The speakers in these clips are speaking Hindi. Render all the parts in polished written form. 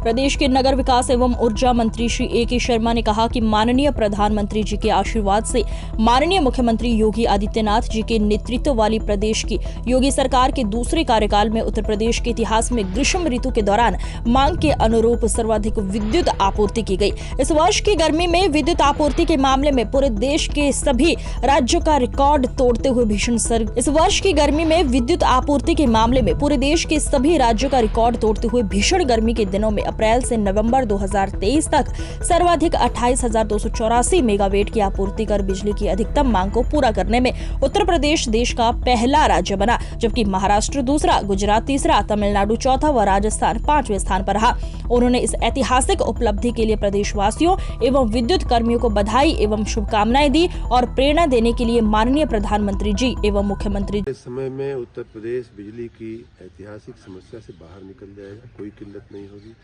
प्रदेश के नगर विकास एवं ऊर्जा मंत्री श्री A.K. शर्मा ने कहा कि माननीय प्रधानमंत्री जी के आशीर्वाद से माननीय मुख्यमंत्री योगी आदित्यनाथ जी के नेतृत्व वाली प्रदेश की योगी सरकार के दूसरे कार्यकाल में उत्तर प्रदेश के इतिहास में ग्रीष्म ऋतु के दौरान मांग के अनुरूप सर्वाधिक विद्युत आपूर्ति की गई। इस वर्ष की गर्मी में विद्युत आपूर्ति के मामले में पूरे देश के सभी राज्यों का रिकॉर्ड तोड़ते हुए भीषण इस वर्ष की गर्मी में विद्युत आपूर्ति के मामले में पूरे देश के सभी राज्यों का रिकॉर्ड तोड़ते हुए भीषण गर्मी के दिनों में अप्रैल से नवंबर 2023 तक सर्वाधिक 28,284 मेगावाट की आपूर्ति कर बिजली की अधिकतम मांग को पूरा करने में उत्तर प्रदेश देश का पहला राज्य बना, जबकि महाराष्ट्र दूसरा, गुजरात तीसरा, तमिलनाडु चौथा व राजस्थान 5वें स्थान पर रहा। उन्होंने इस ऐतिहासिक उपलब्धि के लिए प्रदेशवासियों एवं विद्युत कर्मियों को बधाई एवं शुभकामनाएं दी और प्रेरणा देने के लिए माननीय प्रधानमंत्री जी एवं मुख्यमंत्री इस समय में उत्तर प्रदेश बिजली की ऐतिहासिक समस्या से बाहर निकल जाएगा। कोई किल्लत नहीं होगी।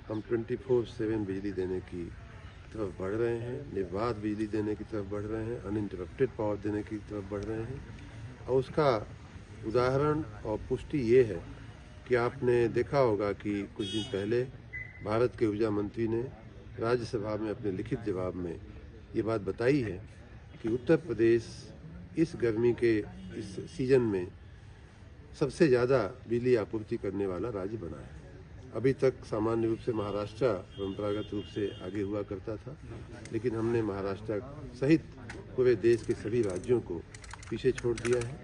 हम 24/7 बिजली देने की तरफ बढ़ रहे हैं, निर्बाध बिजली देने की तरफ बढ़ रहे हैं, अनइंटरप्टेड पावर देने की तरफ बढ़ रहे हैं। और उसका उदाहरण और पुष्टि ये है कि आपने देखा होगा कि कुछ दिन पहले भारत के ऊर्जा मंत्री ने राज्यसभा में अपने लिखित जवाब में ये बात बताई है कि उत्तर प्रदेश इस गर्मी के इस सीजन में सबसे ज़्यादा बिजली आपूर्ति करने वाला राज्य बना है। अभी तक सामान्य रूप से महाराष्ट्र परंपरागत रूप से आगे हुआ करता था, लेकिन हमने महाराष्ट्र सहित पूरे देश के सभी राज्यों को पीछे छोड़ दिया है।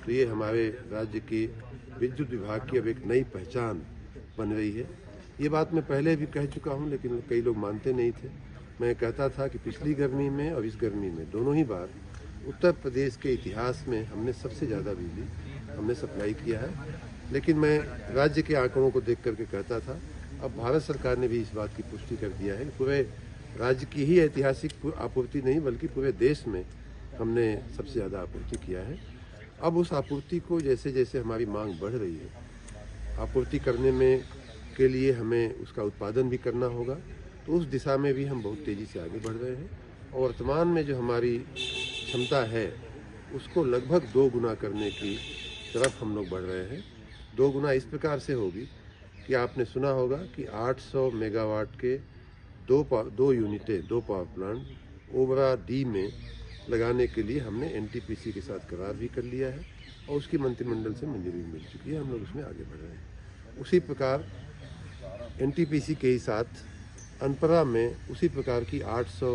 तो ये हमारे राज्य के विद्युत विभाग की अब एक नई पहचान बन रही है। ये बात मैं पहले भी कह चुका हूँ, लेकिन कई लोग मानते नहीं थे। मैं कहता था कि पिछली गर्मी में और इस गर्मी में दोनों ही बार उत्तर प्रदेश के इतिहास में हमने सबसे ज़्यादा बिजली हमने सप्लाई किया है। लेकिन मैं राज्य के आंकड़ों को देख करके कहता था, अब भारत सरकार ने भी इस बात की पुष्टि कर दिया है कि पूरे राज्य की ही ऐतिहासिक आपूर्ति नहीं बल्कि पूरे देश में हमने सबसे ज़्यादा आपूर्ति किया है। अब उस आपूर्ति को जैसे जैसे हमारी मांग बढ़ रही है, आपूर्ति करने में के लिए हमें उसका उत्पादन भी करना होगा, तो उस दिशा में भी हम बहुत तेज़ी से आगे बढ़ रहे हैं। और वर्तमान में जो हमारी क्षमता है उसको लगभग 2 गुना करने की तरफ हम लोग बढ़ रहे हैं। 2 गुना इस प्रकार से होगी कि आपने सुना होगा कि 800 मेगावाट के दो पावर प्लांट ओबरा डी में लगाने के लिए हमने NTPC के साथ करार भी कर लिया है और उसकी मंत्रिमंडल से मंजूरी मिल चुकी है। हम लोग उसमें आगे बढ़ रहे हैं। उसी प्रकार NTPC के ही साथ अनपरा में उसी प्रकार की 800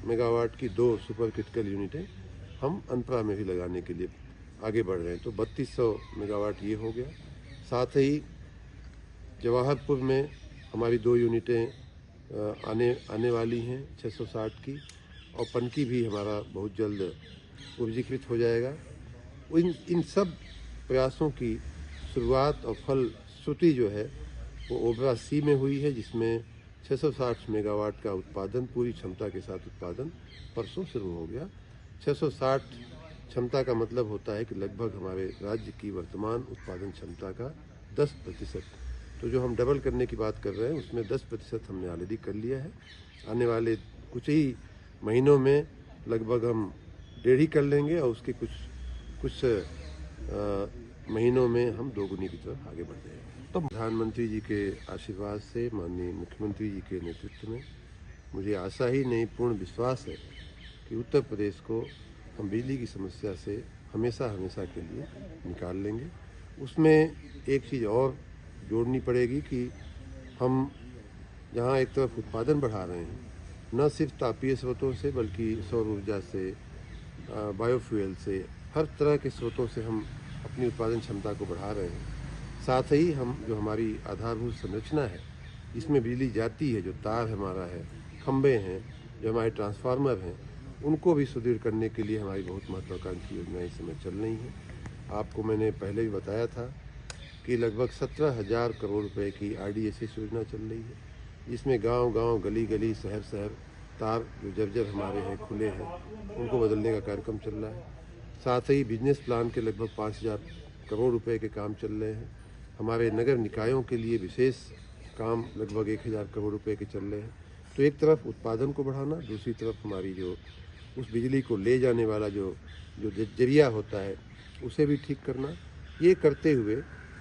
मेगावाट की 2 सुपर क्रिटिकल यूनिटें हम अनपरा में भी लगाने के लिए आगे बढ़ रहे हैं। तो 3200 मेगावाट ये हो गया। साथ ही जवाहरपुर में हमारी 2 यूनिटें आने वाली हैं 660 की, और पनकी भी हमारा बहुत जल्द पूंजीकृत हो जाएगा। इन सब प्रयासों की शुरुआत और फलश्रुति जो है वो ओबरा सी में हुई है, जिसमें 660 मेगावाट का उत्पादन पूरी क्षमता के साथ उत्पादन परसों शुरू हो गया। 660 क्षमता का मतलब होता है कि लगभग हमारे राज्य की वर्तमान उत्पादन क्षमता का 10%। तो जो हम डबल करने की बात कर रहे हैं उसमें 10% हमने ऑलरेडी कर लिया है। आने वाले कुछ ही महीनों में लगभग हम 1.5 ही कर लेंगे और उसके कुछ महीनों में हम 2 गुनी की तरफ आगे बढ़ जाएंगे। तो प्रधानमंत्री जी के आशीर्वाद से, माननीय मुख्यमंत्री जी के नेतृत्व में मुझे आशा ही नहीं पूर्ण विश्वास है कि उत्तर प्रदेश को हम बिजली की समस्या से हमेशा के लिए निकाल लेंगे। उसमें एक चीज़ और जोड़नी पड़ेगी कि हम जहाँ एक तरफ उत्पादन बढ़ा रहे हैं, न सिर्फ तापीय स्रोतों से बल्कि सौर ऊर्जा से, बायोफ्यूल से, हर तरह के स्रोतों से हम अपनी उत्पादन क्षमता को बढ़ा रहे हैं। साथ ही हम जो हमारी आधारभूत संरचना है जिसमें बिजली जाती है, जो तार हमारा है, खंबे हैं, जो हमारे ट्रांसफार्मर हैं, उनको भी सुदृढ़ करने के लिए हमारी बहुत महत्वाकांक्षी योजना इस समय चल रही है। आपको मैंने पहले भी बताया था कि लगभग 17,000 करोड़ रुपए की RDSS योजना चल रही है, जिसमें गांव-गांव, गली-गली, शहर-शहर तार जो जर्जर हमारे हैं, खुले हैं, उनको बदलने का कार्यक्रम चल रहा है। साथ ही बिजनेस प्लान के लगभग 5,000 करोड़ रुपए के काम चल रहे हैं। हमारे नगर निकायों के लिए विशेष काम लगभग 1,000 करोड़ रुपए के चल रहे हैं। तो एक तरफ उत्पादन को बढ़ाना, दूसरी तरफ हमारी जो उस बिजली को ले जाने वाला जो जरिया होता है उसे भी ठीक करना। ये करते हुए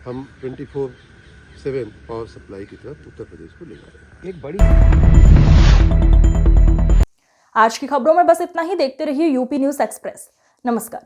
हम 24/7 पावर सप्लाई की तरफ उत्तर प्रदेश को ले जा रहे हैं। एक बड़ी आज की खबरों में बस इतना ही। देखते रहिए यूपी न्यूज एक्सप्रेस। नमस्कार।